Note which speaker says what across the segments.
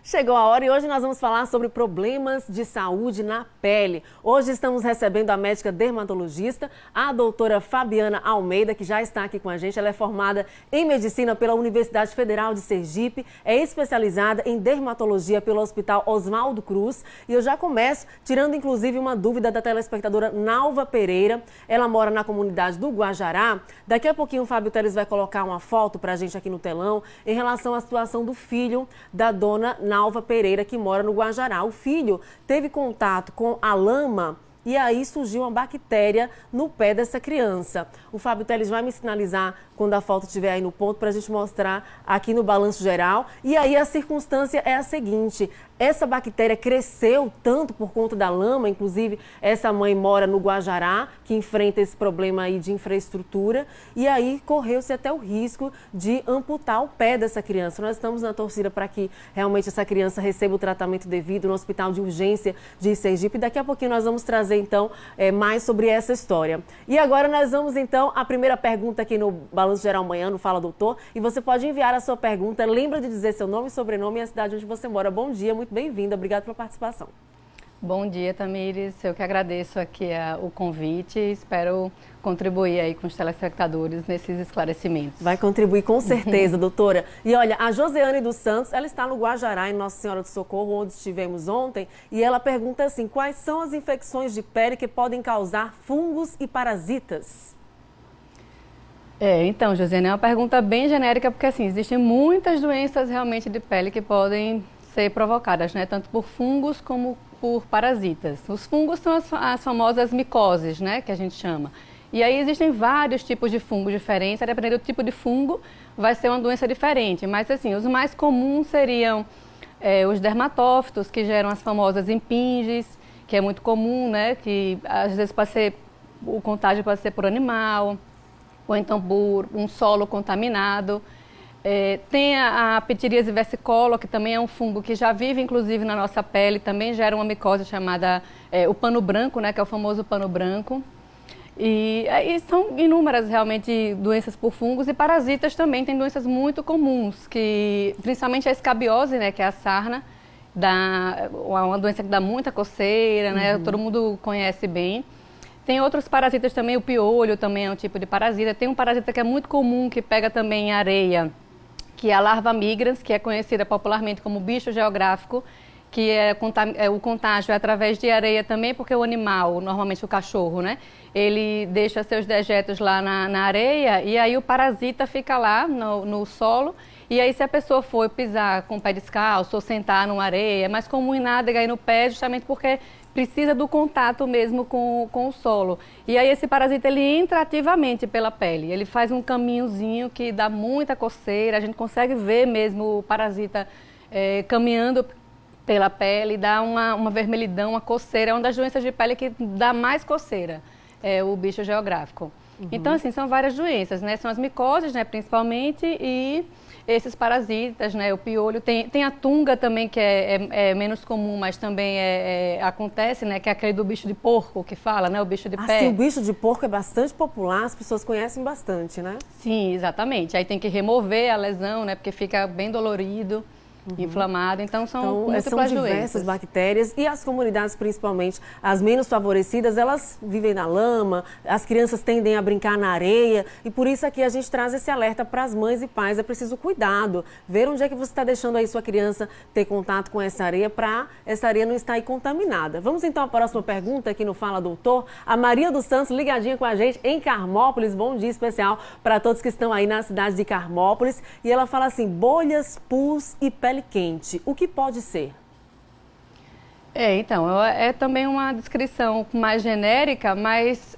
Speaker 1: Chegou a hora e hoje nós vamos falar sobre problemas de saúde na pele. Hoje estamos recebendo a médica dermatologista, a doutora Fabiana Almeida, que já está aqui com a gente. Ela é formada em medicina pela Universidade Federal de Sergipe, é especializada em dermatologia pelo Hospital Oswaldo Cruz. E eu já começo tirando inclusive uma dúvida da telespectadora Nalva Pereira. Ela mora na comunidade do Guajará. Daqui a pouquinho o Fábio Teles vai colocar uma foto para a gente aqui no telão em relação à situação do filho da dona Nalva Pereira, que mora no Guajará. O filho teve contato com a lama e aí surgiu uma bactéria no pé dessa criança. O Fábio Teles vai me sinalizar quando a foto estiver aí no ponto para a gente mostrar aqui no balanço geral. E aí a circunstância é a seguinte: essa bactéria cresceu tanto por conta da lama, inclusive essa mãe mora no Guajará, que enfrenta esse problema aí de infraestrutura, e aí correu-se até o risco de amputar o pé dessa criança. Nós estamos na torcida para que realmente essa criança receba o tratamento devido no Hospital de Urgência de Sergipe. Daqui a pouquinho nós vamos trazer então mais sobre essa história. E agora nós vamos então à primeira pergunta aqui no Balanço Geral Manhã, no Fala Doutor, e você pode enviar a sua pergunta. Lembra de dizer seu nome, sobrenome e a cidade onde você mora. Bom dia, muito bem-vinda, obrigada pela participação.
Speaker 2: Bom dia, Tamires. Eu que agradeço aqui o convite e espero contribuir aí com os telespectadores nesses esclarecimentos.
Speaker 1: Vai contribuir com certeza, doutora. E olha, a Joseane dos Santos, ela está no Guajará, em Nossa Senhora do Socorro, onde estivemos ontem, e ela pergunta assim: quais são as infecções de pele que podem causar fungos e parasitas?
Speaker 2: Então, Josiane, é uma pergunta bem genérica, porque assim, existem muitas doenças realmente de pele que podem ser provocadas, né? Tanto por fungos como por parasitas. Os fungos são as famosas micoses, né? Que a gente chama. E aí existem vários tipos de fungos diferentes, dependendo do tipo de fungo, vai ser uma doença diferente. Mas assim, os mais comuns seriam os dermatófitos, que geram as famosas impinges, que é muito comum, né? Que às vezes o contágio pode ser por animal, ou então por um solo contaminado. Tem a pitiríase versicolor, que também é um fungo que já vive, inclusive, na nossa pele, também gera uma micose chamada o pano branco, né, que é o famoso pano branco. E são inúmeras, realmente, doenças por fungos, e parasitas também tem doenças muito comuns, que principalmente a escabiose, né, que é a sarna, uma doença que dá muita coceira, né, todo mundo conhece bem. Tem outros parasitas também, o piolho também é um tipo de parasita. Tem um parasita que é muito comum, que pega também areia, que é a larva migrans, que é conhecida popularmente como bicho geográfico, que o contágio é através de areia também, porque o animal, normalmente o cachorro, né, ele deixa seus dejetos lá na areia, e aí o parasita fica lá no solo, e aí se a pessoa for pisar com o pé descalço ou sentar numa areia, é mais comum em nádega aí no pé, justamente porque precisa do contato mesmo com o solo. E aí esse parasita, ele entra ativamente pela pele, ele faz um caminhozinho que dá muita coceira, a gente consegue ver mesmo o parasita caminhando pela pele, dá uma vermelhidão, uma coceira, é uma das doenças de pele que dá mais coceira, é o bicho geográfico. Então, assim, são várias doenças, né? São as micoses, né, principalmente, e esses parasitas, né? O piolho, tem a tunga também, que é menos comum, mas também acontece, né? Que é aquele do bicho de porco, que fala, né? O bicho de pé.
Speaker 1: Sim, o bicho de porco é bastante popular, as pessoas conhecem bastante, né?
Speaker 2: Sim, exatamente. Aí tem que remover a lesão, né? Porque fica bem dolorido. Inflamado, então são múltiplas
Speaker 1: diversas
Speaker 2: doenças.
Speaker 1: Bactérias, e as comunidades, principalmente as menos favorecidas, elas vivem na lama, as crianças tendem a brincar na areia, e por isso aqui a gente traz esse alerta para as mães e pais: é preciso cuidado, ver onde é que você está deixando aí sua criança ter contato com essa areia, para essa areia não estar aí contaminada. Vamos então à próxima pergunta aqui no Fala Doutor. A Maria dos Santos ligadinha com a gente em Carmópolis. Bom dia especial para todos que estão aí na cidade de Carmópolis, e ela fala assim: bolhas, pus e pele quente, o que pode ser?
Speaker 2: Então, é também uma descrição mais genérica, mas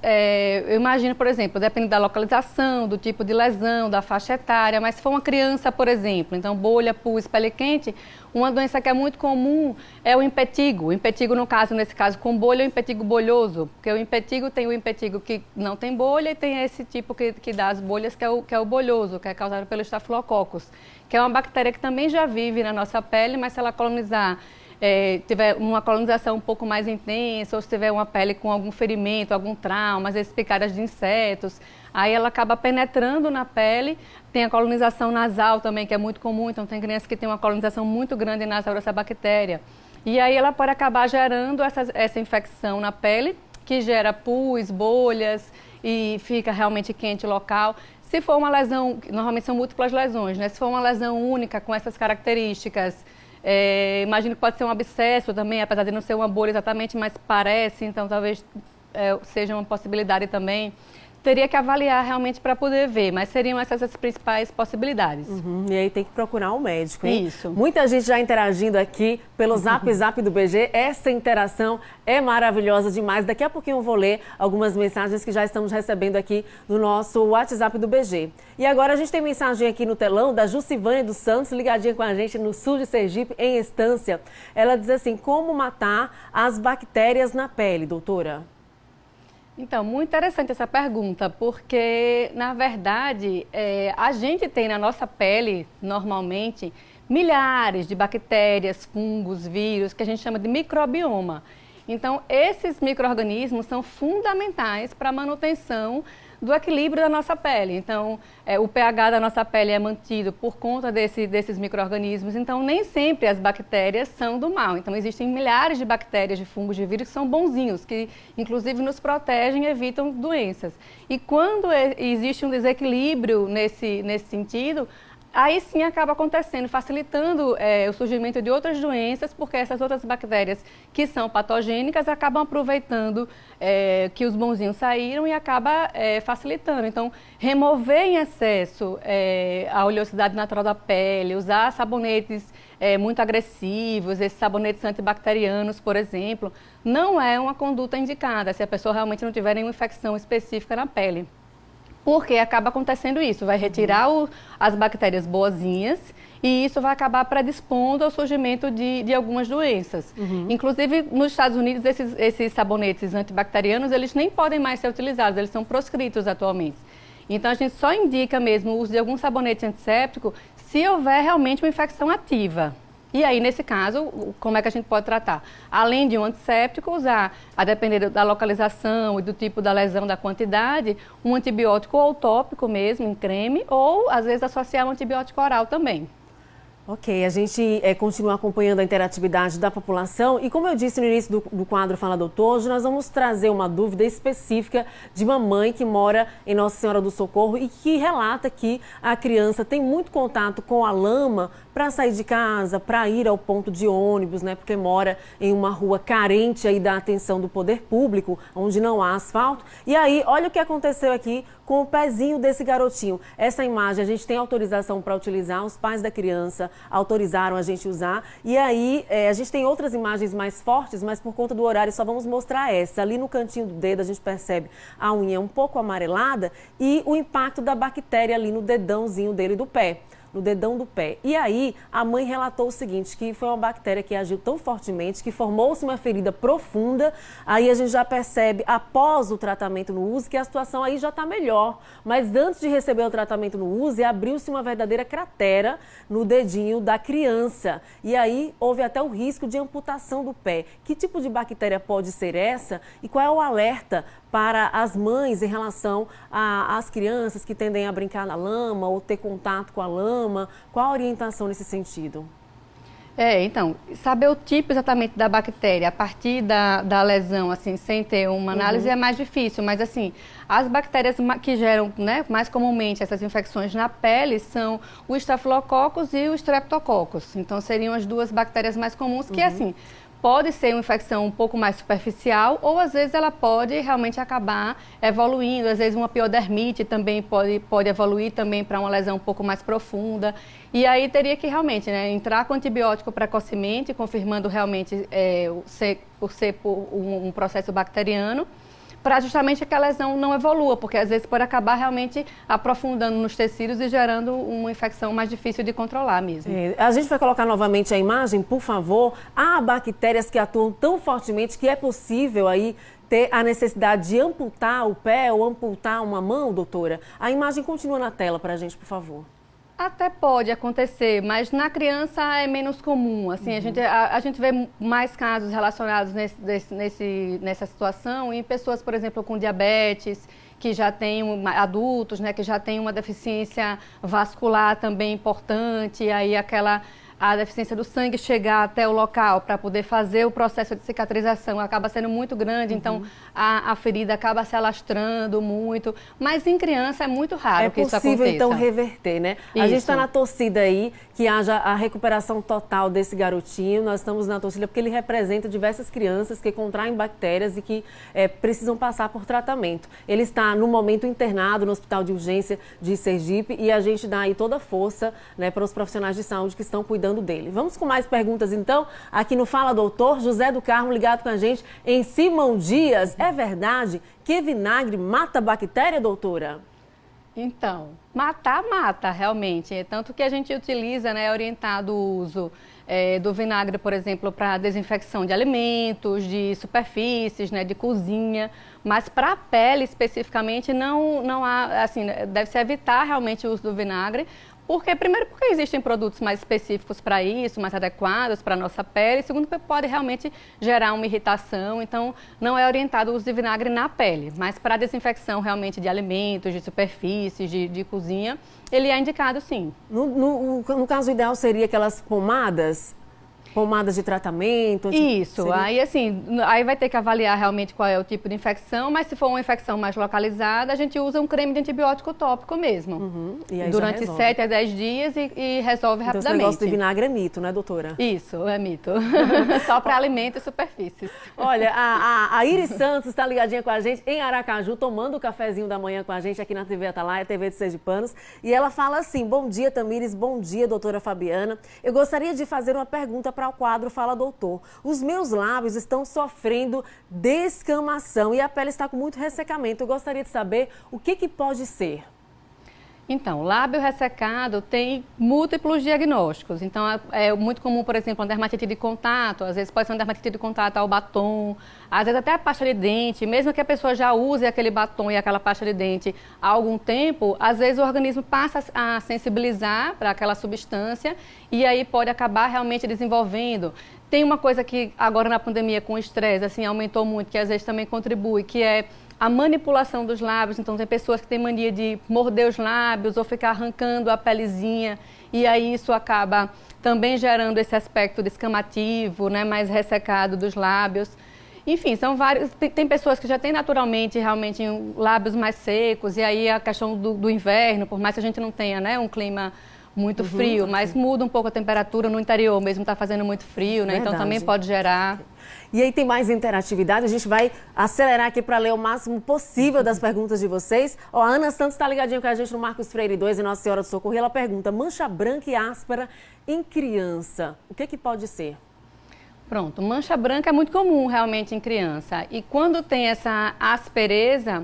Speaker 2: eu imagino, por exemplo, depende da localização, do tipo de lesão, da faixa etária, mas se for uma criança, por exemplo, então bolha, pus, pele quente, uma doença que é muito comum é o impetigo. O impetigo, nesse caso, com bolha, é o impetigo bolhoso, porque o impetigo tem o impetigo que não tem bolha, e tem esse tipo que dá as bolhas, que é o bolhoso, que é causado pelo Staphylococcus, que é uma bactéria que também já vive na nossa pele, mas se ela colonizar tiver uma colonização um pouco mais intensa, ou se tiver uma pele com algum ferimento, algum trauma, às vezes picadas de insetos, aí ela acaba penetrando na pele. Tem a colonização nasal também, que é muito comum, então tem crianças que têm uma colonização muito grande nasal dessa bactéria. E aí ela pode acabar gerando essa infecção na pele, que gera pus, bolhas e fica realmente quente o local. Se for uma lesão, normalmente são múltiplas lesões, né? Se for uma lesão única com essas características, imagino que pode ser um abscesso também, apesar de não ser uma bolha exatamente, mas parece, então talvez seja uma possibilidade também. Teria que avaliar realmente para poder ver, mas seriam essas as principais possibilidades.
Speaker 1: E aí tem que procurar um médico, hein?
Speaker 2: Isso.
Speaker 1: Muita gente já interagindo aqui pelo Zap do BG. Essa interação é maravilhosa demais. Daqui a pouquinho eu vou ler algumas mensagens que já estamos recebendo aqui no nosso WhatsApp do BG. E agora a gente tem mensagem aqui no telão da Jucivânia dos Santos, ligadinha com a gente no sul de Sergipe, em Estância. Ela diz assim: como matar as bactérias na pele, doutora?
Speaker 2: Então, muito interessante essa pergunta, porque, na verdade, a gente tem na nossa pele, normalmente, milhares de bactérias, fungos, vírus, que a gente chama de microbioma. Então, esses micro-organismos são fundamentais para a manutenção do equilíbrio da nossa pele. Então, o pH da nossa pele é mantido por conta desses micro-organismos. Então, nem sempre as bactérias são do mal. Então, existem milhares de bactérias, de fungos, de vírus que são bonzinhos, que inclusive nos protegem e evitam doenças. E quando existe um desequilíbrio nesse sentido, aí sim acaba acontecendo, facilitando o surgimento de outras doenças, porque essas outras bactérias que são patogênicas acabam aproveitando que os bonzinhos saíram e acaba facilitando. Então, remover em excesso a oleosidade natural da pele, usar sabonetes muito agressivos, esses sabonetes antibacterianos, por exemplo, não é uma conduta indicada se a pessoa realmente não tiver nenhuma infecção específica na pele. Porque acaba acontecendo isso, vai retirar as bactérias boazinhas e isso vai acabar predispondo ao surgimento de algumas doenças. Inclusive, nos Estados Unidos, esses sabonetes antibacterianos, eles nem podem mais ser utilizados, eles são proscritos atualmente. Então, a gente só indica mesmo o uso de algum sabonete antisséptico se houver realmente uma infecção ativa. E aí, nesse caso, como é que a gente pode tratar? Além de um antisséptico, usar, a depender da localização e do tipo da lesão, da quantidade, um antibiótico ou tópico mesmo, em creme, ou às vezes associar um antibiótico oral também.
Speaker 1: Ok, a gente continua acompanhando a interatividade da população e como eu disse no início do quadro Fala Doutor, hoje nós vamos trazer uma dúvida específica de uma mãe que mora em Nossa Senhora do Socorro e que relata que a criança tem muito contato com a lama para sair de casa, para ir ao ponto de ônibus, né? Porque mora em uma rua carente aí da atenção do poder público, onde não há asfalto. E aí, olha o que aconteceu aqui com o pezinho desse garotinho. Essa imagem a gente tem autorização para utilizar, os pais da criança autorizaram a gente usar. E aí, a gente tem outras imagens mais fortes, mas por conta do horário só vamos mostrar essa. Ali no cantinho do dedo a gente percebe a unha um pouco amarelada e o impacto da bactéria ali no dedãozinho dele do pé. No dedão do pé. E aí, a mãe relatou o seguinte, que foi uma bactéria que agiu tão fortemente que formou-se uma ferida profunda. Aí a gente já percebe, após o tratamento no uso, que a situação aí já está melhor. Mas antes de receber o tratamento no uso, abriu-se uma verdadeira cratera no dedinho da criança. E aí, houve até o risco de amputação do pé. Que tipo de bactéria pode ser essa? E qual é o alerta para as mães em relação às crianças que tendem a brincar na lama ou ter contato com a lama? Qual a orientação nesse sentido?
Speaker 2: Então, saber o tipo exatamente da bactéria a partir da lesão, assim, sem ter uma análise é mais difícil, mas assim, as bactérias que geram, né, mais comumente essas infecções na pele são o Staphylococcus e o Streptococcus. Então, seriam as duas bactérias mais comuns que, assim, pode ser uma infecção um pouco mais superficial ou às vezes ela pode realmente acabar evoluindo, às vezes uma piodermite também pode evoluir também para uma lesão um pouco mais profunda. E aí teria que realmente, né, entrar com antibiótico precocemente, confirmando realmente por ser um processo bacteriano, para justamente que a lesão não evolua, porque às vezes pode acabar realmente aprofundando nos tecidos e gerando uma infecção mais difícil de controlar mesmo.
Speaker 1: A gente vai colocar novamente a imagem, por favor. Há bactérias que atuam tão fortemente que é possível aí ter a necessidade de amputar o pé ou amputar uma mão, doutora? A imagem continua na tela para a gente, por favor.
Speaker 2: Até pode acontecer, mas na criança é menos comum. Assim, a gente vê mais casos relacionados nessa situação em pessoas, por exemplo, com diabetes, que já têm adultos, né, que já têm uma deficiência vascular também importante, e aí a deficiência do sangue chegar até o local para poder fazer o processo de cicatrização acaba sendo muito grande, então a ferida acaba se alastrando muito, mas em criança é muito raro que isso aconteça. É possível,
Speaker 1: então, reverter, né?
Speaker 2: Isso.
Speaker 1: A gente está na torcida aí que haja a recuperação total desse garotinho, nós estamos na torcida porque ele representa diversas crianças que contraem bactérias e que precisam passar por tratamento. Ele está, no momento, internado no Hospital de Urgência de Sergipe e a gente dá aí toda a força, né, para os profissionais de saúde que estão cuidando dele. Vamos com mais perguntas, então, aqui no Fala Doutor. José do Carmo ligado com a gente em Simão Dias. É verdade que vinagre mata bactéria, doutora?
Speaker 2: Então, mata realmente. Tanto que a gente utiliza, né, orientado o uso do vinagre, por exemplo, para desinfecção de alimentos, de superfícies, né, de cozinha. Mas para a pele, especificamente, não há, assim, deve-se evitar realmente o uso do vinagre. Primeiro, porque existem produtos mais específicos para isso, mais adequados para a nossa pele. Segundo, porque pode realmente gerar uma irritação. Então, não é orientado o uso de vinagre na pele. Mas para a desinfecção realmente de alimentos, de superfícies, de cozinha, ele é indicado sim.
Speaker 1: No caso ideal, seria aquelas pomadas de tratamento?
Speaker 2: Isso, aí vai ter que avaliar realmente qual é o tipo de infecção, mas se for uma infecção mais localizada, a gente usa um creme de antibiótico tópico mesmo.
Speaker 1: E aí
Speaker 2: durante 7 a 10 dias e resolve rapidamente.
Speaker 1: Esse negócio de vinagre é mito, né, doutora?
Speaker 2: Isso, é mito. Só para alimentos e superfícies.
Speaker 1: Olha, a Iris Santos está ligadinha com a gente em Aracaju, tomando o cafezinho da manhã com a gente aqui na TV Atalaia, TV de Sergipanos. E ela fala assim: bom dia, Tamires, bom dia, doutora Fabiana. Eu gostaria de fazer uma pergunta para o quadro Fala Doutor. Os meus lábios estão sofrendo descamação e a pele está com muito ressecamento. Eu gostaria de saber o que pode ser.
Speaker 2: Então, lábio ressecado tem múltiplos diagnósticos. Então, é muito comum, por exemplo, uma dermatite de contato. Às vezes pode ser uma dermatite de contato ao batom, às vezes até a pasta de dente. Mesmo que a pessoa já use aquele batom e aquela pasta de dente há algum tempo, às vezes o organismo passa a sensibilizar para aquela substância e aí pode acabar realmente desenvolvendo. Tem uma coisa que agora na pandemia com o estresse, assim, aumentou muito, que às vezes também contribui, que é a manipulação dos lábios. Então, tem pessoas que têm mania de morder os lábios ou ficar arrancando a pelezinha. E aí isso acaba também gerando esse aspecto descamativo, né, mais ressecado dos lábios. Enfim, são vários. Tem pessoas que já têm naturalmente, realmente, lábios mais secos. E aí a questão do inverno, por mais que a gente não tenha, né, um clima muito frio, mas muda um pouco a temperatura no interior, mesmo está fazendo muito frio, né? Então também pode gerar.
Speaker 1: E aí tem mais interatividade, a gente vai acelerar aqui para ler o máximo possível das perguntas de vocês. Ó, a Ana Santos está ligadinha com a gente no Marcos Freire 2 e Nossa Senhora do Socorro e ela pergunta: mancha branca e áspera em criança, o que pode ser?
Speaker 2: Pronto, mancha branca é muito comum realmente em criança e quando tem essa aspereza,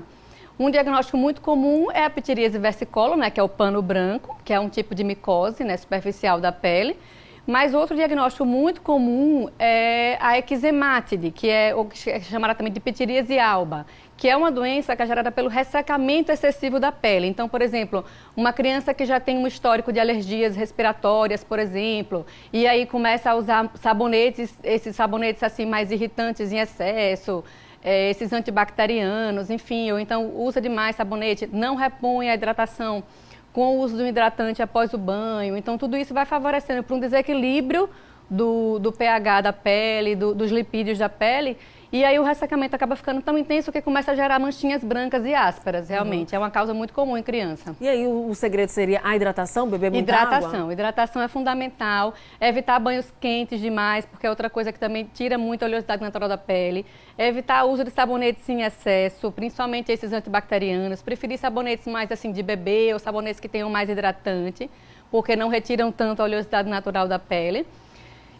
Speaker 2: um diagnóstico muito comum é a pitiríase versicolor, né, que é o pano branco, que é um tipo de micose, né, superficial da pele. Mas outro diagnóstico muito comum é a eczematide, que é o que é chamada também de pitiríase alba, que é uma doença que é gerada pelo ressecamento excessivo da pele. Então, por exemplo, uma criança que já tem um histórico de alergias respiratórias, por exemplo, e aí começa a usar sabonetes, esses sabonetes assim mais irritantes em excesso, esses antibacterianos, enfim, ou então usa demais sabonete, não repõe a hidratação com o uso do hidratante após o banho. Então, tudo isso vai favorecendo para um desequilíbrio do pH da pele, dos lipídios da pele. E aí o ressecamento acaba ficando tão intenso que começa a gerar manchinhas brancas e ásperas, realmente. É uma causa muito comum em criança.
Speaker 1: E aí o segredo seria a hidratação, beber muita água?
Speaker 2: Hidratação é fundamental. Evitar banhos quentes demais, porque é outra coisa que também tira muito a oleosidade natural da pele. Evitar o uso de sabonetes em excesso, principalmente esses antibacterianos. Preferir sabonetes mais assim de bebê ou sabonetes que tenham mais hidratante, porque não retiram tanto a oleosidade natural da pele.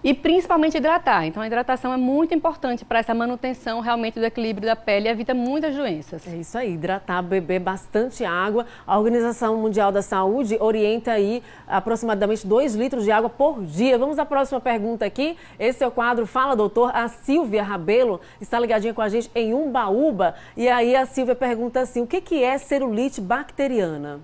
Speaker 2: E principalmente hidratar. Então, a hidratação é muito importante para essa manutenção realmente do equilíbrio da pele e evita muitas doenças.
Speaker 1: É isso aí, hidratar, beber bastante água. A Organização Mundial da Saúde orienta aí aproximadamente 2 litros de água por dia. Vamos à próxima pergunta aqui. Esse é o quadro Fala Doutor. A Silvia Rabelo está ligadinha com a gente em Umbaúba. E aí a Silvia pergunta assim: o que é celulite bacteriana?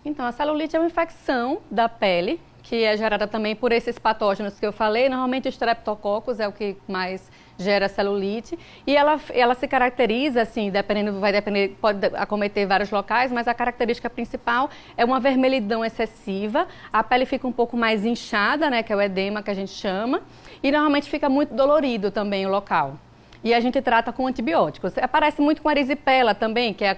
Speaker 2: Então, a celulite é uma infecção da pele, que é gerada também por esses patógenos que eu falei. Normalmente o Streptococcus é o que mais gera celulite. E ela se caracteriza, assim, vai depender, pode acometer vários locais, mas a característica principal é uma vermelhidão excessiva. A pele fica um pouco mais inchada, né, que é o edema que a gente chama. E normalmente fica muito dolorido também o local. E a gente trata com antibióticos. Aparece muito com a erisipela também, que é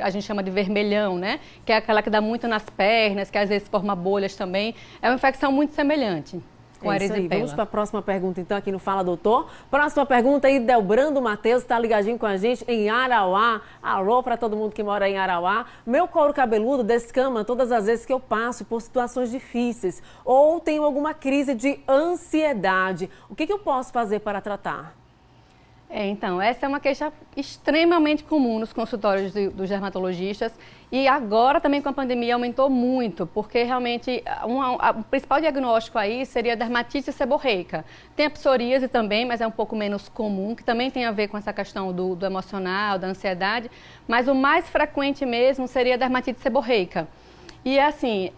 Speaker 2: a gente chama de vermelhão, né? Que é aquela que dá muito nas pernas, que às vezes forma bolhas também. É uma infecção muito semelhante com a erisipela.
Speaker 1: Vamos para a próxima pergunta, então, aqui no Fala Doutor. Próxima pergunta aí, Delbrando Matheus, está ligadinho com a gente em Arauá. Alô para todo mundo que mora em Arauá. Meu couro cabeludo descama todas as vezes que eu passo por situações difíceis ou tenho alguma crise de ansiedade. O que eu posso fazer para tratar?
Speaker 2: Então, essa é uma queixa extremamente comum nos consultórios dos dermatologistas e agora também com a pandemia aumentou muito, porque realmente o principal diagnóstico aí seria dermatite seborreica. Tem a psoríase também, mas é um pouco menos comum, que também tem a ver com essa questão do emocional, da ansiedade, mas o mais frequente mesmo seria a dermatite seborreica. E assim,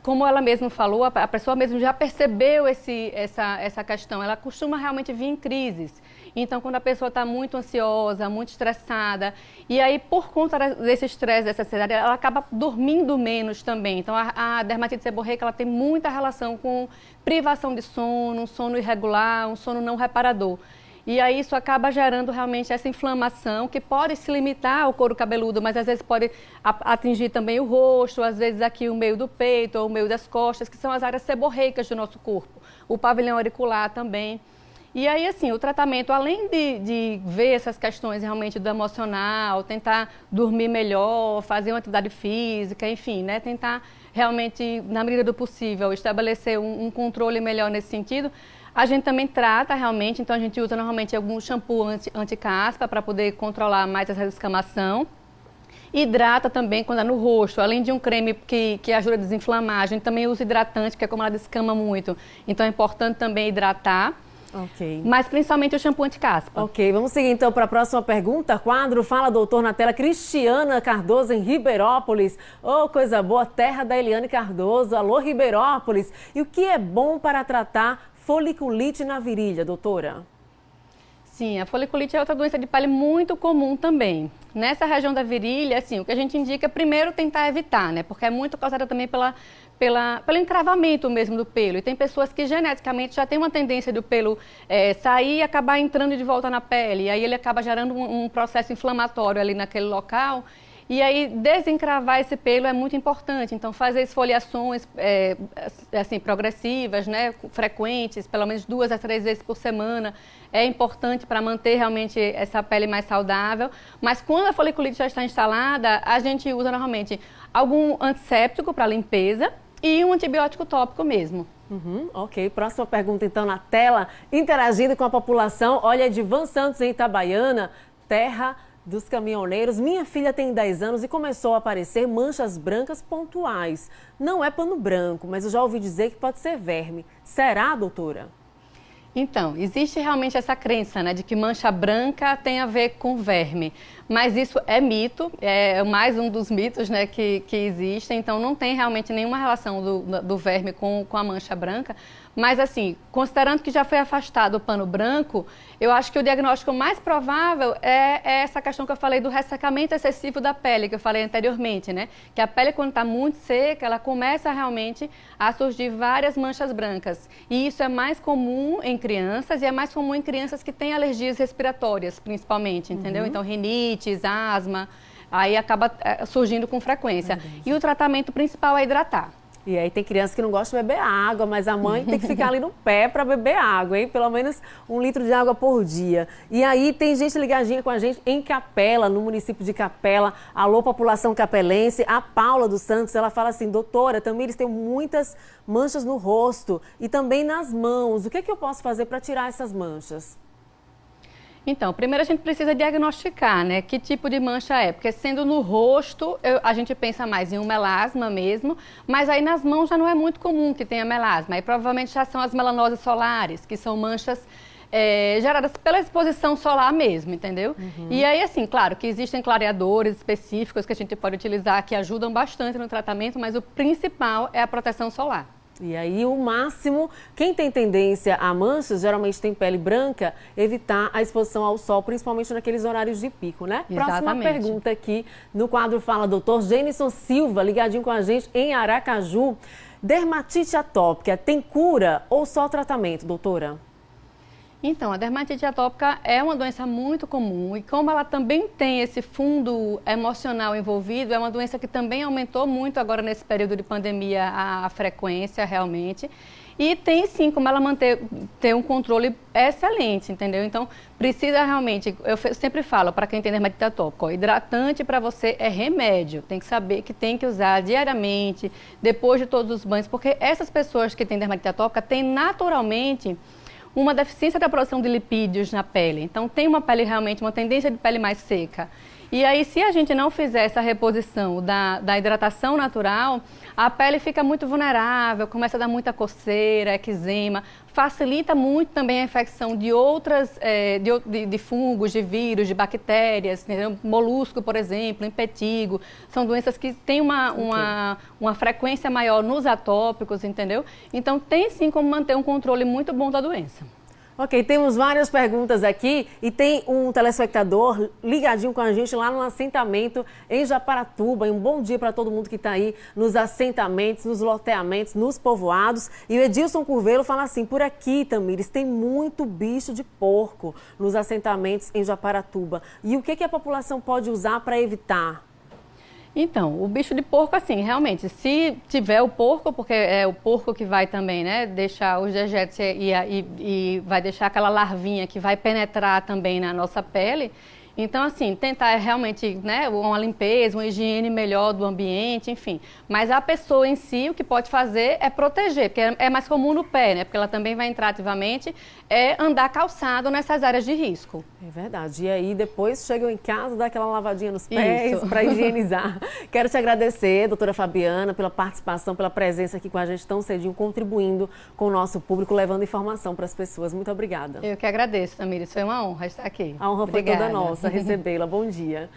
Speaker 2: como ela mesma falou, a pessoa mesmo já percebeu essa questão, ela costuma realmente vir em crises. Então, quando a pessoa está muito ansiosa, muito estressada, e aí por conta desse estresse, dessa ansiedade, ela acaba dormindo menos também. Então, a dermatite seborreica, ela tem muita relação com privação de sono, um sono irregular, um sono não reparador. E aí isso acaba gerando realmente essa inflamação que pode se limitar ao couro cabeludo, mas às vezes pode atingir também o rosto, às vezes aqui o meio do peito ou o meio das costas, que são as áreas seborreicas do nosso corpo. O pavilhão auricular também. E aí, assim, o tratamento, além de ver essas questões realmente do emocional, tentar dormir melhor, fazer uma atividade física, enfim, né, tentar realmente, na medida do possível, estabelecer um controle melhor nesse sentido, a gente também trata realmente, então a gente usa normalmente algum shampoo anti-caspa para poder controlar mais essa descamação. Hidrata também quando é no rosto, além de um creme que ajuda a desinflamar, a gente também usa hidratante, que é como ela descama muito, então é importante também hidratar.
Speaker 1: Ok.
Speaker 2: Mas principalmente o shampoo anti-caspa.
Speaker 1: Ok, vamos seguir então para a próxima pergunta. Quadro Fala Doutor na tela. Cristiana Cardoso em Ribeirópolis. Oh, coisa boa, terra da Eliane Cardoso. Alô, Ribeirópolis. E o que é bom para tratar foliculite na virilha, doutora?
Speaker 2: Sim, a foliculite é outra doença de pele muito comum também. Nessa região da virilha, assim, o que a gente indica é primeiro tentar evitar, né? Porque é muito causada também pelo encravamento mesmo do pelo. E tem pessoas que geneticamente já têm uma tendência do pelo sair e acabar entrando de volta na pele. E aí ele acaba gerando um processo inflamatório ali naquele local. E aí, desencravar esse pelo é muito importante. Então, fazer esfoliações assim, progressivas, né, frequentes, pelo menos 2 a 3 vezes por semana, é importante para manter realmente essa pele mais saudável. Mas quando a foliculite já está instalada, a gente usa normalmente algum antisséptico para limpeza e um antibiótico tópico mesmo.
Speaker 1: Ok, próxima pergunta então na tela, interagindo com a população. Olha, Edivan Santos em Itabaiana, terra dos caminhoneiros. Minha filha tem 10 anos e começou a aparecer manchas brancas pontuais. Não é pano branco, mas eu já ouvi dizer que pode ser verme. Será, doutora?
Speaker 2: Então, existe realmente essa crença, né, de que mancha branca tem a ver com verme. Mas isso é mito, é mais um dos mitos, né, que existem. Então, não tem realmente nenhuma relação do verme com a mancha branca. Mas, assim, considerando que já foi afastado o pano branco, eu acho que o diagnóstico mais provável é essa questão que eu falei do ressecamento excessivo da pele, que eu falei anteriormente, né? Que a pele, quando está muito seca, ela começa realmente a surgir várias manchas brancas. E isso é mais comum em crianças e é mais comum em crianças que têm alergias respiratórias, principalmente, entendeu? Então, rinites, asma, aí acaba surgindo com frequência. E o tratamento principal é hidratar.
Speaker 1: E aí tem crianças que não gostam de beber água, mas a mãe tem que ficar ali no pé para beber água, hein? Pelo menos 1 litro de água por dia. E aí tem gente ligadinha com a gente em Capela, no município de Capela. Alô, população capelense. A Paula dos Santos, ela fala assim, doutora, também eles têm muitas manchas no rosto e também nas mãos. O que eu posso fazer para tirar essas manchas?
Speaker 2: Então, primeiro a gente precisa diagnosticar, né, que tipo de mancha é, porque sendo no rosto, a gente pensa mais em um melasma mesmo, mas aí nas mãos já não é muito comum que tenha melasma, aí provavelmente já são as melanoses solares, que são manchas geradas pela exposição solar mesmo, entendeu? E aí, assim, claro que existem clareadores específicos que a gente pode utilizar que ajudam bastante no tratamento, mas o principal é a proteção solar.
Speaker 1: E aí, o máximo, quem tem tendência a manchas, geralmente tem pele branca, evitar a exposição ao sol, principalmente naqueles horários de pico, né?
Speaker 2: Exatamente.
Speaker 1: Próxima pergunta aqui no quadro Fala Doutor, Genison Silva, ligadinho com a gente em Aracaju. Dermatite atópica tem cura ou só tratamento, doutora?
Speaker 2: Então, a dermatite atópica é uma doença muito comum e como ela também tem esse fundo emocional envolvido, é uma doença que também aumentou muito agora nesse período de pandemia a frequência realmente. E tem sim como ela ter um controle excelente, entendeu? Então, precisa realmente, eu sempre falo para quem tem dermatite atópica, hidratante para você é remédio, tem que saber que tem que usar diariamente, depois de todos os banhos, porque essas pessoas que têm dermatite atópica têm naturalmente uma deficiência da produção de lipídios na pele. Então, tem uma pele realmente, uma tendência de pele mais seca. E aí, se a gente não fizer essa reposição da hidratação natural, a pele fica muito vulnerável, começa a dar muita coceira, eczema, facilita muito também a infecção de outras, de fungos, de vírus, de bactérias, entendeu? Molusco, por exemplo, impetigo, são doenças que têm uma frequência maior nos atópicos, entendeu? Então, tem sim como manter um controle muito bom da doença.
Speaker 1: Ok, temos várias perguntas aqui e tem um telespectador ligadinho com a gente lá no assentamento em Japaratuba. E um bom dia para todo mundo que está aí nos assentamentos, nos loteamentos, nos povoados. E o Edilson Curvelo fala assim, por aqui, Tamires, tem muito bicho de porco nos assentamentos em Japaratuba. E o que a população pode usar para evitar?
Speaker 2: Então, o bicho de porco, assim, realmente, se tiver o porco, porque é o porco que vai também, né, deixar os dejetos e vai deixar aquela larvinha que vai penetrar também na nossa pele. Então, assim, tentar realmente, né, uma limpeza, uma higiene melhor do ambiente, enfim. Mas a pessoa em si, o que pode fazer é proteger, porque é mais comum no pé, né, porque ela também vai entrar ativamente, andar calçado nessas áreas de risco.
Speaker 1: É verdade. E aí, depois chegam em casa, dá aquela lavadinha nos pés para higienizar. Quero te agradecer, doutora Fabiana, pela participação, pela presença aqui com a gente tão cedinho, contribuindo com o nosso público, levando informação para as pessoas. Muito obrigada.
Speaker 2: Eu que agradeço, Tamires. Foi uma honra estar aqui.
Speaker 1: A honra foi toda nossa recebê-la. Bom dia.